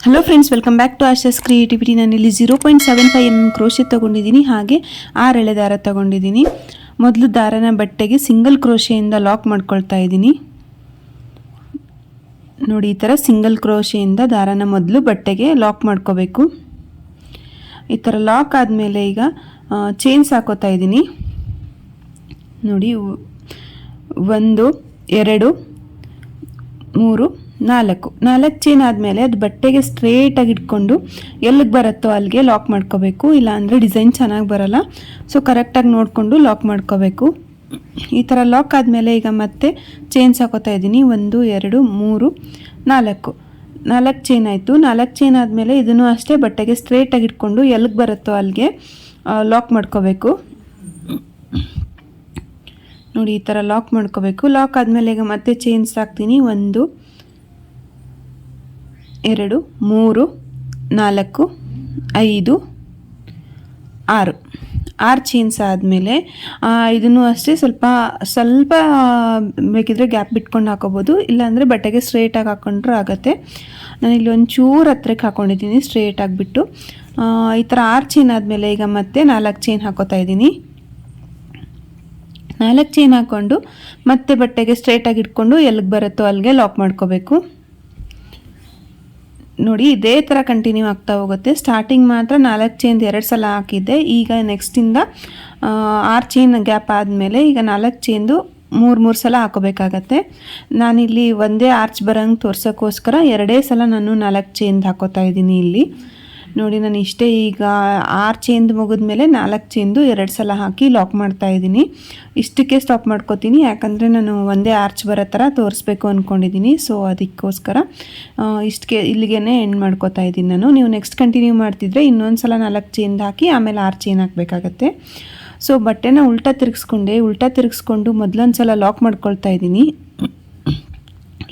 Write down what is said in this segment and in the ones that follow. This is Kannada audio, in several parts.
Hello friends, welcome back to Asha's creativity. ನಾನಿಲ್ಲಿ 0.75 mm ಕ್ರೋಶೆ ತೊಗೊಂಡಿದ್ದೀನಿ, ಹಾಗೆ 6 ಎಳೆ ದಾರ ತೊಗೊಂಡಿದ್ದೀನಿ. ಮೊದಲು ದಾರನ ಬಟ್ಟೆಗೆ ಸಿಂಗಲ್ ಕ್ರೋಶೆಯಿಂದ ಲಾಕ್ ಮಾಡ್ಕೊಳ್ತಾ ಇದ್ದೀನಿ. ನೋಡಿ, ಈ ಥರ ಸಿಂಗಲ್ ಕ್ರೋಶೆಯಿಂದ ದಾರನ ಮೊದಲು ಬಟ್ಟೆಗೆ ಲಾಕ್ ಮಾಡ್ಕೋಬೇಕು. ಈ ಥರ ಲಾಕ್ ಆದಮೇಲೆ ಈಗ ಚೈನ್ಸ್ ಹಾಕೋತಾ ಇದ್ದೀನಿ. ನೋಡಿ, 1 2 3 4 ಚೈನ್ ಆದಮೇಲೆ ಅದು ಬಟ್ಟೆಗೆ ಸ್ಟ್ರೇಟಾಗಿ ಇಟ್ಕೊಂಡು ಎಲ್ಲಿಗೆ ಬರುತ್ತೋ ಅಲ್ಲಿಗೆ ಲಾಕ್ ಮಾಡ್ಕೋಬೇಕು. ಇಲ್ಲಾಂದರೆ ಡಿಸೈನ್ ಚೆನ್ನಾಗಿ ಬರೋಲ್ಲ. ಸೊ ಕರೆಕ್ಟಾಗಿ ನೋಡಿಕೊಂಡು ಲಾಕ್ ಮಾಡ್ಕೋಬೇಕು. ಈ ಥರ ಲಾಕ್ ಆದಮೇಲೆ ಈಗ ಮತ್ತೆ ಚೈನ್ಸ್ ಹಾಕೋತಾ ಇದ್ದೀನಿ. 1 2 3 4 ಚೈನ್ ಆಯಿತು. 4 ಚೈನ್ ಆದಮೇಲೆ ಇದನ್ನು ಅಷ್ಟೇ ಬಟ್ಟೆಗೆ ಸ್ಟ್ರೇಟಾಗಿ ಇಟ್ಕೊಂಡು ಎಲ್ಲಿಗೆ ಬರುತ್ತೋ ಅಲ್ಲಿಗೆ ಲಾಕ್ ಮಾಡ್ಕೋಬೇಕು. ನೋಡಿ, ಈ ಥರ ಲಾಕ್ ಮಾಡ್ಕೋಬೇಕು. ಲಾಕ್ ಆದಮೇಲೆ ಈಗ ಮತ್ತೆ ಚೈನ್ಸ್ ಹಾಕ್ತೀನಿ. 1 2 3 4 5 6 ಚೈನ್ಸ್ ಆದಮೇಲೆ ಇದನ್ನು ಅಷ್ಟೇ ಸ್ವಲ್ಪ ಬೇಕಿದ್ರೆ ಗ್ಯಾಪ್ ಬಿಟ್ಕೊಂಡು ಹಾಕೋಬೋದು, ಇಲ್ಲಾಂದರೆ ಬಟ್ಟೆಗೆ ಸ್ಟ್ರೇಟಾಗಿ ಹಾಕ್ಕೊಂಡ್ರೂ ಆಗುತ್ತೆ. ನಾನಿಲ್ಲಿ ಒಂಚೂರು ಹತ್ರಕ್ಕೆ ಹಾಕ್ಕೊಂಡಿದ್ದೀನಿ ಸ್ಟ್ರೇಟ್ ಆಗಿಬಿಟ್ಟು. ಈ ಥರ 6 ಚೈನ್ ಆದಮೇಲೆ ಈಗ ಮತ್ತೆ 4 ಚೈನ್ ಹಾಕೋತಾ ಇದ್ದೀನಿ. 4 ಚೈನ್ ಹಾಕ್ಕೊಂಡು ಮತ್ತೆ ಬಟ್ಟೆಗೆ ಸ್ಟ್ರೇಟಾಗಿ ಇಟ್ಕೊಂಡು ಎಲ್ಲಿಗೆ ಬರುತ್ತೋ ಅಲ್ಲಿಗೆ ಲಾಕ್ ಮಾಡ್ಕೋಬೇಕು. ನೋಡಿ, ಇದೇ ಥರ ಕಂಟಿನ್ಯೂ ಆಗ್ತಾ ಹೋಗುತ್ತೆ. ಸ್ಟಾರ್ಟಿಂಗ್ ಮಾತ್ರ 4 ಚೈನ್ 2 ಸಲ ಹಾಕಿದ್ದೆ. ಈಗ ನೆಕ್ಸ್ಟಿಂದ 6 ಚೈನ್ ಗ್ಯಾಪ್ ಆದಮೇಲೆ ಈಗ 4 ಚೈನ್ದು 3 ಸಲ ಹಾಕೋಬೇಕಾಗತ್ತೆ. ನಾನಿಲ್ಲಿ ಒಂದೇ ಆರ್ಚ್ ಬರೋಂಗೆ ತೋರ್ಸೋಕ್ಕೋಸ್ಕರ 2 ಸಲ ನಾನು 4 ಚೈನ್ದು ಹಾಕೋತಾ ಇದ್ದೀನಿ. ಇಲ್ಲಿ ನೋಡಿ, ನಾನು ಇಷ್ಟೇ ಈಗ 6 ಚೈನ್ದು ಮುಗಿದ್ಮೇಲೆ 4 ಚೈನ್ದು 2 ಸಲ ಹಾಕಿ ಲಾಕ್ ಮಾಡ್ತಾ ಇದ್ದೀನಿ. ಇಷ್ಟಕ್ಕೆ ಸ್ಟಾಪ್ ಮಾಡ್ಕೋತೀನಿ, ಯಾಕಂದರೆ ನಾನು ಒಂದೇ ಆರ್ಚ್ ಬರೋ ಥರ ತೋರಿಸ್ಬೇಕು ಅಂದ್ಕೊಂಡಿದ್ದೀನಿ. ಸೊ ಅದಕ್ಕೋಸ್ಕರ ಇಲ್ಲಿಗೆ ಎಂಡ್ ಮಾಡ್ಕೋತಾ ಇದ್ದೀನಿ ನಾನು. ನೀವು ನೆಕ್ಸ್ಟ್ ಕಂಟಿನ್ಯೂ ಮಾಡ್ತಿದ್ರೆ ಇನ್ನೊಂದು ಸಲ 4 ಚೈನ್ದು ಹಾಕಿ ಆಮೇಲೆ 6 ಚೈನ್ ಹಾಕಬೇಕಾಗತ್ತೆ. ಸೊ ಬಟ್ಟೆನ ಉಲ್ಟಾ ತಿರುಗಿಸ್ಕೊಂಡು ಮೊದಲೊಂದು ಸಲ ಲಾಕ್ ಮಾಡ್ಕೊಳ್ತಾ ಇದ್ದೀನಿ.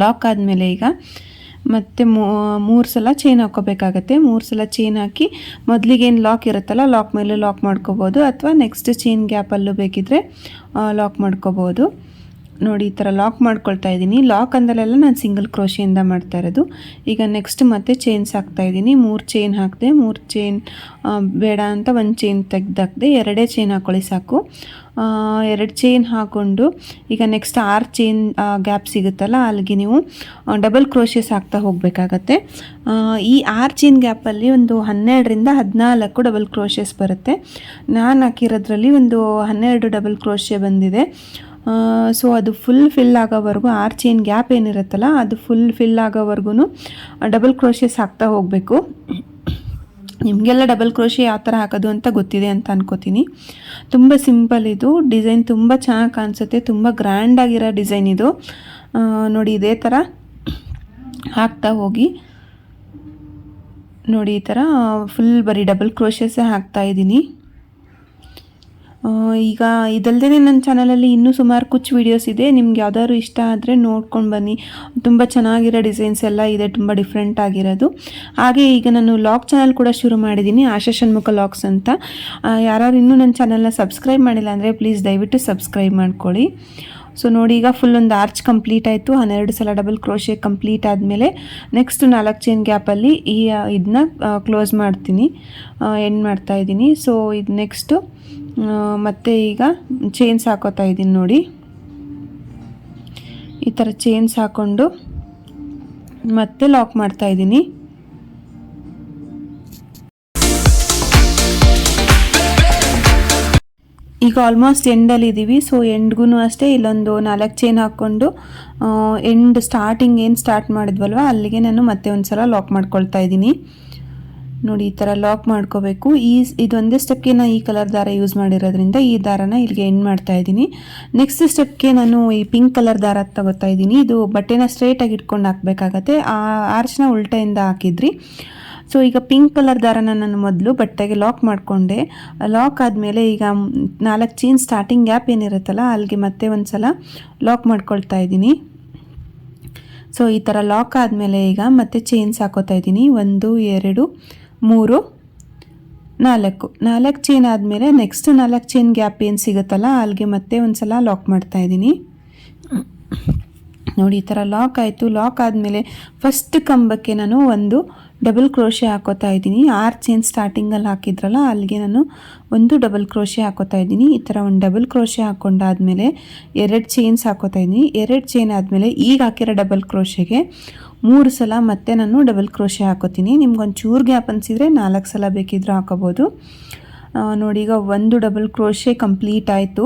ಲಾಕ್ ಆದಮೇಲೆ ಈಗ ಮತ್ತು 3 ಸಲ ಚೈನ್ ಹಾಕೋಬೇಕಾಗತ್ತೆ. 3 ಸಲ ಚೈನ್ ಹಾಕಿ ಮೊದಲಿಗೇನು ಲಾಕ್ ಇರುತ್ತಲ್ಲ, ಲಾಕ್ ಮೇಲೆ ಲಾಕ್ ಮಾಡ್ಕೋಬೋದು, ಅಥವಾ ನೆಕ್ಸ್ಟ್ ಚೈನ್ ಗ್ಯಾಪಲ್ಲೂ ಬೇಕಿದ್ರೆ ಲಾಕ್ ಮಾಡ್ಕೋಬೋದು. ನೋಡಿ, ಈ ಥರ ಲಾಕ್ ಮಾಡ್ಕೊಳ್ತಾ ಇದ್ದೀನಿ. ಲಾಕ್ ಅಂದಲೆಲ್ಲ ನಾನು ಸಿಂಗಲ್ ಕ್ರೋಶೆಯಿಂದ ಮಾಡ್ತಾ ಇರೋದು. ಈಗ ನೆಕ್ಸ್ಟ್ ಮತ್ತೆ ಚೈನ್ಸ್ ಹಾಕ್ತಾ ಇದ್ದೀನಿ. 3 ಚೈನ್ ಹಾಕಿದೆ. 3 ಚೈನ್ ಬೇಡ ಅಂತ 1 ಚೈನ್ ತೆಗೆದಾಕಿದೆ. 2 ಚೈನ್ ಹಾಕೊಳ್ಳಿ ಸಾಕು. 2 ಚೈನ್ ಹಾಕ್ಕೊಂಡು ಈಗ ನೆಕ್ಸ್ಟ್ 6 ಚೈನ್ ಗ್ಯಾಪ್ ಸಿಗುತ್ತಲ್ಲ, ಅಲ್ಲಿಗೆ ನೀವು ಡಬಲ್ ಕ್ರೋಶೆಸ್ ಹಾಕ್ತಾ ಹೋಗಬೇಕಾಗತ್ತೆ. ಈ 6 ಚೈನ್ ಗ್ಯಾಪಲ್ಲಿ ಒಂದು 12ರಿಂದ 14 ಡಬಲ್ ಕ್ರೋಶೆಸ್ ಬರುತ್ತೆ. ನಾನು ಹಾಕಿರೋದ್ರಲ್ಲಿ ಒಂದು 12 ಡಬಲ್ ಕ್ರೋಶೆ ಬಂದಿದೆ. ಸೊ ಅದು ಫಿಲ್ ಆಗೋವರೆಗೂ 6 ಚೈನ್ ಗ್ಯಾಪ್ ಏನಿರುತ್ತಲ್ಲ, ಅದು ಫಿಲ್ ಆಗೋವರೆಗೂ ಡಬಲ್ ಕ್ರೋಶೆಸ್ ಹಾಕ್ತಾ ಹೋಗಬೇಕು. ನಿಮಗೆಲ್ಲ ಡಬಲ್ ಕ್ರೋಶೆ ಯಾವ ಥರ ಹಾಕೋದು ಅಂತ ಗೊತ್ತಿದೆ ಅಂತ ಅನ್ಕೋತೀನಿ. ತುಂಬ ಸಿಂಪಲ್ ಇದು. ಡಿಸೈನ್ ತುಂಬ ಚೆನ್ನಾಗಿ ಕಾಣಿಸುತ್ತೆ. ತುಂಬ ಗ್ರ್ಯಾಂಡಾಗಿರೋ ಡಿಸೈನ್ ಇದು. ನೋಡಿ, ಇದೇ ಥರ ಹಾಕ್ತಾ ಹೋಗಿ. ನೋಡಿ, ಈ ಥರ ಬರೀ ಡಬಲ್ ಕ್ರೋಶೆಸ್ಸೇ ಹಾಕ್ತಾ ಇದ್ದೀನಿ. ಈಗ ಇದಲ್ಲದೆ ನನ್ನ ಚಾನಲಲ್ಲಿ ಇನ್ನೂ ಸುಮಾರು ಕುಚ್ ವೀಡಿಯೋಸ್ ಇದೆ. ನಿಮ್ಗೆ ಯಾವ್ದಾದ್ರು ಇಷ್ಟ ಆದರೆ ನೋಡ್ಕೊಂಡು ಬನ್ನಿ. ತುಂಬ ಚೆನ್ನಾಗಿರೋ ಡಿಸೈನ್ಸ್ ಎಲ್ಲ ಇದೆ, ತುಂಬ ಡಿಫ್ರೆಂಟ್ ಆಗಿರೋದು. ಹಾಗೆ ಈಗ ನಾನು ಲಾಗ್ ಚಾನಲ್ ಕೂಡ ಶುರು ಮಾಡಿದ್ದೀನಿ, ಆಶಾಷಣ್ಮುಖ ಲಾಗ್ಸ್ ಅಂತ. ಯಾರು ಇನ್ನೂ ನನ್ನ ಚಾನಲ್ನ ಸಬ್ಸ್ಕ್ರೈಬ್ ಮಾಡಿಲ್ಲ ಅಂದರೆ ಪ್ಲೀಸ್ ದಯವಿಟ್ಟು ಸಬ್ಸ್ಕ್ರೈಬ್ ಮಾಡ್ಕೊಳ್ಳಿ. ಸೊ ನೋಡಿ, ಈಗ ಒಂದು ಆರ್ಚ್ ಕಂಪ್ಲೀಟ್ ಆಯಿತು. 12 ಸಲ ಡಬಲ್ ಕ್ರೋಶೆ ಕಂಪ್ಲೀಟ್ ಆದಮೇಲೆ ನೆಕ್ಸ್ಟ್ 4 ಚೈನ್ ಗ್ಯಾಪಲ್ಲಿ ಇದನ್ನ ಕ್ಲೋಸ್ ಮಾಡ್ತೀನಿ, ಎಂಡ್ ಮಾಡ್ತಾಯಿದ್ದೀನಿ. ಸೊ ಇದು ನೆಕ್ಸ್ಟು ಮತ್ತು ಈಗ ಚೈನ್ಸ್ ಹಾಕೋತಾ ಇದ್ದೀನಿ. ನೋಡಿ, ಈ ಥರ ಚೈನ್ಸ್ ಹಾಕ್ಕೊಂಡು ಮತ್ತೆ ಲಾಕ್ ಮಾಡ್ತಾ ಇದ್ದೀನಿ. ಈಗ ಆಲ್ಮೋಸ್ಟ್ ಎಂಡಲ್ಲಿ ಇದ್ದೀವಿ. ಸೊ ಎಂಡ್ಗೂ ಅಷ್ಟೇ ಇಲ್ಲೊಂದು 4 ಚೈನ್ ಹಾಕ್ಕೊಂಡು ಸ್ಟಾರ್ಟಿಂಗ್ ಏನು ಸ್ಟಾರ್ಟ್ ಮಾಡಿದ್ವಲ್ವ ಅಲ್ಲಿಗೆ ನಾನು ಮತ್ತೆ ಒಂದು ಸಲ ಲಾಕ್ ಮಾಡ್ಕೊಳ್ತಾ ಇದ್ದೀನಿ. ನೋಡಿ, ಈ ಥರ ಲಾಕ್ ಮಾಡ್ಕೋಬೇಕು. ಇದೊಂದೇ ಸ್ಟೆಪ್ಗೆ ನಾನು ಈ ಕಲರ್ ದಾರ ಯೂಸ್ ಮಾಡಿರೋದ್ರಿಂದ ಈ ದಾರನ ಇಲ್ಲಿಗೆ ಎಂಡ್ ಮಾಡ್ತಾ ಇದ್ದೀನಿ. ನೆಕ್ಸ್ಟ್ ಸ್ಟೆಪ್ಗೆ ನಾನು ಈ ಪಿಂಕ್ ಕಲರ್ ದಾರ ತಗೋತಾ ಇದ್ದೀನಿ. ಇದು ಬಟ್ಟೆನ ಸ್ಟ್ರೇಟಾಗಿ ಇಟ್ಕೊಂಡು ಹಾಕಬೇಕಾಗತ್ತೆ. ಆ ಆರ್ಚ್ನ ಉಲ್ಟೆಯಿಂದ ಹಾಕಿದ್ರಿ. ಸೊ ಈಗ ಪಿಂಕ್ ಕಲರ್ ದಾರನ ನಾನು ಮೊದಲು ಬಟ್ಟೆಗೆ ಲಾಕ್ ಮಾಡಿಕೊಂಡೆ. ಲಾಕ್ ಆದಮೇಲೆ ಈಗ 4 ಚೈನ್ ಸ್ಟಾರ್ಟಿಂಗ್ ಗ್ಯಾಪ್ ಏನಿರುತ್ತಲ್ಲ ಅಲ್ಲಿಗೆ ಮತ್ತೆ ಒಂದು ಸಲ ಲಾಕ್ ಮಾಡ್ಕೊಳ್ತಾ ಇದ್ದೀನಿ. ಸೊ ಈ ಥರ ಲಾಕ್ ಆದಮೇಲೆ ಈಗ ಮತ್ತೆ ಚೈನ್ಸ್ ಹಾಕೋತಾ ಇದ್ದೀನಿ. 1 2 3 4 ಚೈನ್ ಆದಮೇಲೆ ನೆಕ್ಸ್ಟ್ 4 ಚೈನ್ ಗ್ಯಾಪ್ ಏನು ಸಿಗುತ್ತಲ್ಲ ಅಲ್ಲಿಗೆ ಮತ್ತೆ ಒಂದು ಸಲ ಲಾಕ್ ಮಾಡ್ತಾ ಇದ್ದೀನಿ. ನೋಡಿ ಈ ಥರ ಲಾಕ್ ಆಯಿತು. ಲಾಕ್ ಆದಮೇಲೆ ಫಸ್ಟ್ ಕಂಬಕ್ಕೆ ನಾನು ಒಂದು ಡಬಲ್ ಕ್ರೋಶೆ ಹಾಕೋತಾ ಇದ್ದೀನಿ. 6 ಚೈನ್ ಸ್ಟಾರ್ಟಿಂಗಲ್ಲಿ ಹಾಕಿದ್ರಲ್ಲ ಅಲ್ಲಿಗೆ ನಾನು ಒಂದು ಡಬಲ್ ಕ್ರೋಶೆ ಹಾಕೋತಾ ಇದ್ದೀನಿ. ಈ ಥರ ಒಂದು ಡಬಲ್ ಕ್ರೋಶೆ ಹಾಕ್ಕೊಂಡಾದ್ಮೇಲೆ 2 ಚೈನ್ಸ್ ಹಾಕೋತಾ ಇದ್ದೀನಿ. 2 ಚೈನ್ ಆದಮೇಲೆ ಈಗ ಹಾಕಿರೋ ಡಬಲ್ ಕ್ರೋಶೆಗೆ 3 ಸಲ ಮತ್ತೆ ನಾನು ಡಬಲ್ ಕ್ರೋಶೆ ಹಾಕೋತೀನಿ. ನಿಮ್ಗೊಂದು ಚೂರು ಗ್ಯಾಪ್ ಅನಿಸಿದರೆ 4 ಸಲ ಬೇಕಿದ್ರೂ ಹಾಕೋಬೋದು. ನೋಡಿ ಈಗ ಒಂದು ಡಬಲ್ ಕ್ರೋಶೆ ಕಂಪ್ಲೀಟ್ ಆಯಿತು.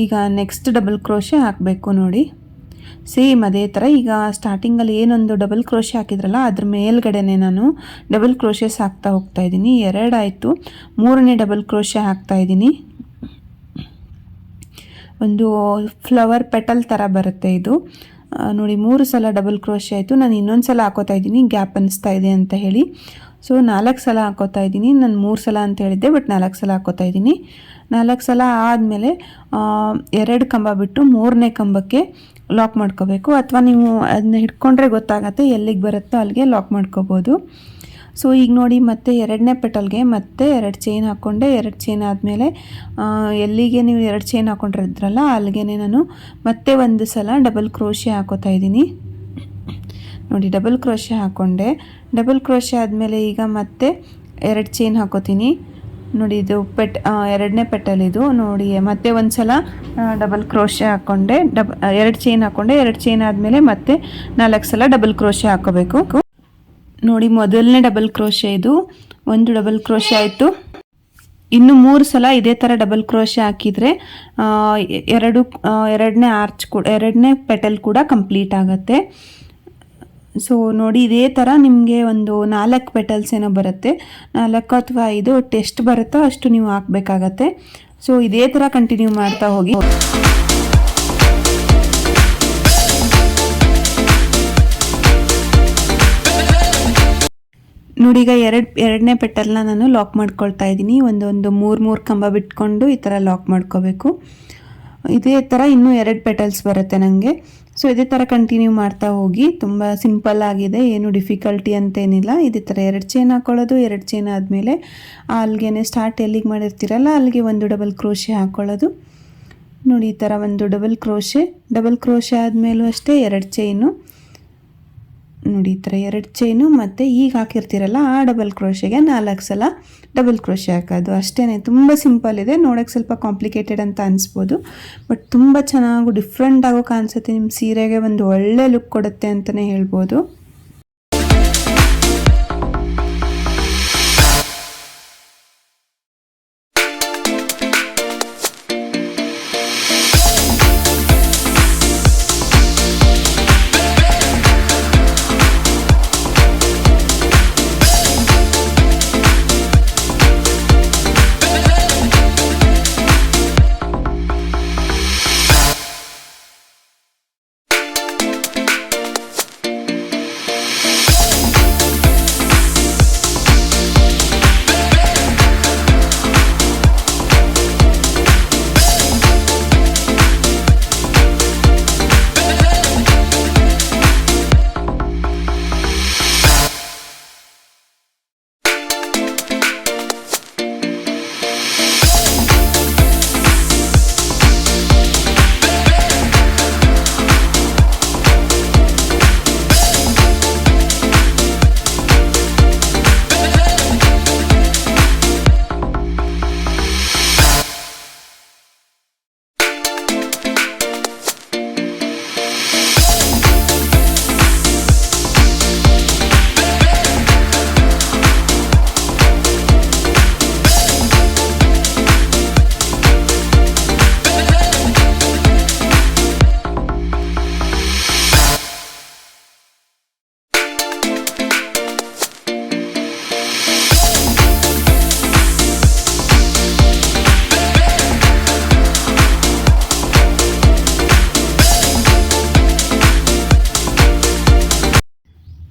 ಈಗ ನೆಕ್ಸ್ಟ್ ಡಬಲ್ ಕ್ರೋಶೆ ಹಾಕಬೇಕು. ನೋಡಿ ಸೇಮ್ ಅದೇ ಥರ ಈಗ ಸ್ಟಾರ್ಟಿಂಗಲ್ಲಿ ಏನೊಂದು ಡಬಲ್ ಕ್ರೋಶೆ ಹಾಕಿದ್ರಲ್ಲ ಅದ್ರ ಮೇಲ್ಗಡೆನೆ ನಾನು ಡಬಲ್ ಕ್ರೋಶೆಸ್ ಹಾಕ್ತಾ ಹೋಗ್ತಾ ಇದ್ದೀನಿ. 2 ಆಯಿತು. 3ನೇ ಡಬಲ್ ಕ್ರೋಶೆ ಹಾಕ್ತಾ ಇದ್ದೀನಿ. ಒಂದು ಫ್ಲವರ್ ಪೆಟಲ್ ಥರ ಬರುತ್ತೆ ಇದು. ನೋಡಿ 3 ಸಲ ಡಬಲ್ ಕ್ರೋಶೆ ಆಯಿತು. ನಾನು ಇನ್ನೊಂದು ಸಲ ಹಾಕೋತಾ ಇದ್ದೀನಿ ಗ್ಯಾಪ್ ಅನ್ನಿಸ್ತಾ ಇದೆ ಅಂತ ಹೇಳಿ. ಸೊ 4 ಸಲ ಹಾಕೋತಾ ಇದ್ದೀನಿ. ನಾನು 3 ಸಲ ಅಂತ ಹೇಳಿದ್ದೆ, ಬಟ್ 4 ಸಲ ಹಾಕೋತಾ ಇದ್ದೀನಿ. 4 ಸಲ ಆದಮೇಲೆ 2 ಕಂಬ ಬಿಟ್ಟು 3ನೇ ಕಂಬಕ್ಕೆ ಲಾಕ್ ಮಾಡ್ಕೋಬೇಕು. ಅಥವಾ ನೀವು ಅದನ್ನ ಹಿಡ್ಕೊಂಡ್ರೆ ಗೊತ್ತಾಗತ್ತೆ ಎಲ್ಲಿಗೆ ಬರುತ್ತೋ ಅಲ್ಲಿಗೆ ಲಾಕ್ ಮಾಡ್ಕೋಬೋದು. ಸೊ ಈಗ ನೋಡಿ ಮತ್ತೆ 2ನೇ ಪೆಟಲ್ಗೆ ಮತ್ತೆ 2 ಚೈನ್ ಹಾಕ್ಕೊಂಡೆ. 2 ಚೈನ್ ಆದಮೇಲೆ ಎಲ್ಲಿಗೆ ನೀವು 2 ಚೈನ್ ಹಾಕ್ಕೊಂಡಿದ್ರಲ್ಲ ಅಲ್ಲಿಗೆ ನಾನು ಮತ್ತೆ ಒಂದು ಸಲ ಡಬಲ್ ಕ್ರೋಶೆ ಹಾಕೋತಾ ಇದ್ದೀನಿ. ನೋಡಿ ಡಬಲ್ ಕ್ರೋಶೆ ಹಾಕ್ಕೊಂಡೆ. ಡಬಲ್ ಕ್ರೋಶೆ ಆದಮೇಲೆ ಈಗ ಮತ್ತೆ 2 ಚೈನ್ ಹಾಕೋತೀನಿ. ನೋಡಿ ಇದು 2ನೇ ಪೆಟಲ್ ಇದು. ನೋಡಿ ಮತ್ತೆ ಒಂದು ಸಲ ಡಬಲ್ ಕ್ರೋಶೆ ಹಾಕ್ಕೊಂಡೆ. 2 ಚೈನ್ ಹಾಕ್ಕೊಂಡೆ. 2 ಚೈನ್ ಆದಮೇಲೆ ಮತ್ತೆ 4 ಸಲ ಡಬಲ್ ಕ್ರೋಶೆ ಹಾಕೋಬೇಕು. ನೋಡಿ ಮೊದಲನೇ ಡಬಲ್ ಕ್ರೋಶೆ ಇದು. ಒಂದು ಡಬಲ್ ಕ್ರೋಶೆ ಆಯಿತು. ಇನ್ನು 3 ಸಲ ಇದೇ ಥರ ಡಬಲ್ ಕ್ರೋಶೆ ಹಾಕಿದರೆ 2ನೇ ಆರ್ಚ್ ಕೂಡ 2ನೇ ಪೆಟಲ್ ಕೂಡ ಕಂಪ್ಲೀಟ್ ಆಗುತ್ತೆ. ಸೊ ನೋಡಿ ಇದೇ ಥರ ನಿಮಗೆ ಒಂದು 4 ಪೆಟಲ್ಸ್ ಏನೋ ಬರುತ್ತೆ. 4 ಅಥವಾ 5 ಎಷ್ಟು ಬರುತ್ತೋ ಅಷ್ಟು ನೀವು ಹಾಕಬೇಕಾಗತ್ತೆ. ಸೊ ಇದೇ ಥರ ಕಂಟಿನ್ಯೂ ಮಾಡ್ತಾ ಹೋಗಿ. ನೋಡಿ ಈಗ 2ನೇ ಪೆಟಲ್ನ ನಾನು ಲಾಕ್ ಮಾಡ್ಕೊಳ್ತಾ ಇದ್ದೀನಿ. ಒಂದು 3 ಕಂಬ ಬಿಟ್ಕೊಂಡು ಈ ಥರ ಲಾಕ್ ಮಾಡ್ಕೋಬೇಕು. ಇದೇ ಥರ ಇನ್ನೂ 2 ಪೆಟಲ್ಸ್ ಬರುತ್ತೆ ನನಗೆ. ಸೊ ಇದೇ ಥರ ಕಂಟಿನ್ಯೂ ಮಾಡ್ತಾ ಹೋಗಿ. ತುಂಬ ಸಿಂಪಲ್ ಆಗಿದೆ, ಏನು ಡಿಫಿಕಲ್ಟಿ ಅಂತೇನಿಲ್ಲ. ಇದೇ ಥರ 2 ಚೈನ್ ಹಾಕ್ಕೊಳ್ಳೋದು. 2 ಚೈನ್ ಆದಮೇಲೆ ಅಲ್ಲಿಗೆ ಸ್ಟಾರ್ಟ್ ಎಲ್ಲಿಗೆ ಮಾಡಿರ್ತೀರಲ್ಲ ಅಲ್ಲಿಗೆ ಒಂದು ಡಬಲ್ ಕ್ರೋಶೆ ಹಾಕ್ಕೊಳ್ಳೋದು. ನೋಡಿ ಈ ಥರ ಒಂದು ಡಬಲ್ ಕ್ರೋಶೆ ಆದಮೇಲೂ ಅಷ್ಟೇ 2 ಚೈನು. ನೋಡಿ ಈ ಥರ 2 ಚೈನು ಮತ್ತು ಈಗ ಹಾಕಿರ್ತೀರಲ್ಲ ಆ ಡಬಲ್ ಕ್ರೋಶೆಗೆ 4 ಸಲ ಡಬಲ್ ಕ್ರೋಶೆ ಹಾಕೋದು ಅಷ್ಟೇ. ತುಂಬ ಸಿಂಪಲ್ ಇದೆ. ನೋಡೋಕ್ಕೆ ಸ್ವಲ್ಪ ಕಾಂಪ್ಲಿಕೇಟೆಡ್ ಅಂತ ಅನಿಸ್ಬೋದು, ಬಟ್ ತುಂಬ ಚೆನ್ನಾಗೂ ಡಿಫ್ರೆಂಟ್ ಆಗೋ ಕಾಣಿಸುತ್ತೆ. ನಿಮ್ಮ ಸೀರೆಗೆ ಒಂದು ಒಳ್ಳೆ ಲುಕ್ ಕೊಡುತ್ತೆ ಅಂತಲೇ ಹೇಳ್ಬೋದು.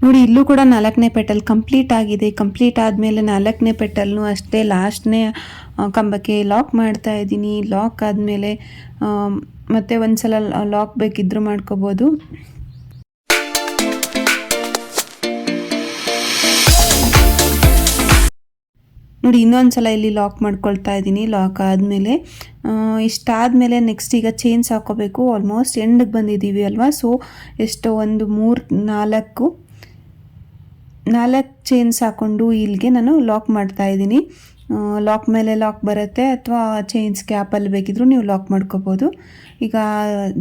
ನೋಡಿ ಇಲ್ಲೂ ಕೂಡ 4ನೇ ಪೆಟಲ್ ಕಂಪ್ಲೀಟ್ ಆಗಿದೆ. ಕಂಪ್ಲೀಟ್ ಆದಮೇಲೆ 4ನೇ ಪೆಟಲ್ನು ಅಷ್ಟೇ ಲಾಸ್ಟ್ನೇ ಕಂಬಕ್ಕೆ ಲಾಕ್ ಮಾಡ್ತಾ ಇದ್ದೀನಿ. ಲಾಕ್ ಆದಮೇಲೆ ಮತ್ತೆ ಒಂದು ಸಲ ಲಾಕ್ ಬೇಕಿದ್ದರೂ ಮಾಡ್ಕೋಬೋದು. ನೋಡಿ ಇನ್ನೊಂದು ಸಲ ಇಲ್ಲಿ ಲಾಕ್ ಮಾಡ್ಕೊಳ್ತಾ ಇದ್ದೀನಿ. ಲಾಕ್ ಆದಮೇಲೆ ಇಷ್ಟಾದಮೇಲೆ ನೆಕ್ಸ್ಟ್ ಈಗ ಚೈನ್ಸ್ ಹಾಕೋಬೇಕು. ಆಲ್ಮೋಸ್ಟ್ ಎಂಡಿಗೆ ಬಂದಿದ್ದೀವಿ ಅಲ್ವಾ, ಸೊ ಎಷ್ಟೋ ಒಂದು 3-4 ಚೈನ್ಸ್ ಹಾಕ್ಕೊಂಡು ಇಲ್ಲಿಗೆ ನಾನು ಲಾಕ್ ಮಾಡ್ತಾ ಇದ್ದೀನಿ. ಲಾಕ್ ಮೇಲೆ ಲಾಕ್ ಬರುತ್ತೆ, ಅಥವಾ ಚೈನ್ಸ್ ಗ್ಯಾಪಲ್ಲಿ ಬೇಕಿದ್ರೂ ನೀವು ಲಾಕ್ ಮಾಡ್ಕೋಬೋದು. ಈಗ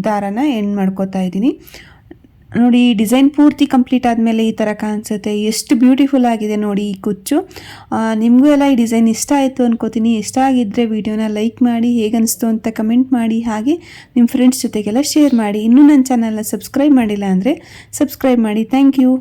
ದಾರನ ಎಂಡ್ ಮಾಡ್ಕೋತಾ ಇದ್ದೀನಿ. ನೋಡಿ, ಈ ಡಿಸೈನ್ ಪೂರ್ತಿ ಕಂಪ್ಲೀಟ್ ಆದಮೇಲೆ ಈ ಥರ ಕಾಣಿಸುತ್ತೆ. ಎಷ್ಟು ಬ್ಯೂಟಿಫುಲ್ ಆಗಿದೆ ನೋಡಿ ಈ ಕುಚ್ಚು. ನಿಮಗೂ ಎಲ್ಲ ಈ ಡಿಸೈನ್ ಇಷ್ಟ ಆಯಿತು ಅನ್ಕೋತೀನಿ. ಇಷ್ಟ ಆಗಿದ್ದರೆ ವಿಡಿಯೋನ ಲೈಕ್ ಮಾಡಿ, ಹೇಗನ್ನಿಸ್ತು ಅಂತ ಕಮೆಂಟ್ ಮಾಡಿ, ಹಾಗೆ ನಿಮ್ಮ ಫ್ರೆಂಡ್ಸ್ ಜೊತೆಗೆಲ್ಲ ಶೇರ್ ಮಾಡಿ. ಇನ್ನೂ ನನ್ನ ಚಾನಲ್ನ ಸಬ್ಸ್ಕ್ರೈಬ್ ಮಾಡಿಲ್ಲ ಅಂದರೆ ಸಬ್ಸ್ಕ್ರೈಬ್ ಮಾಡಿ. Thank you.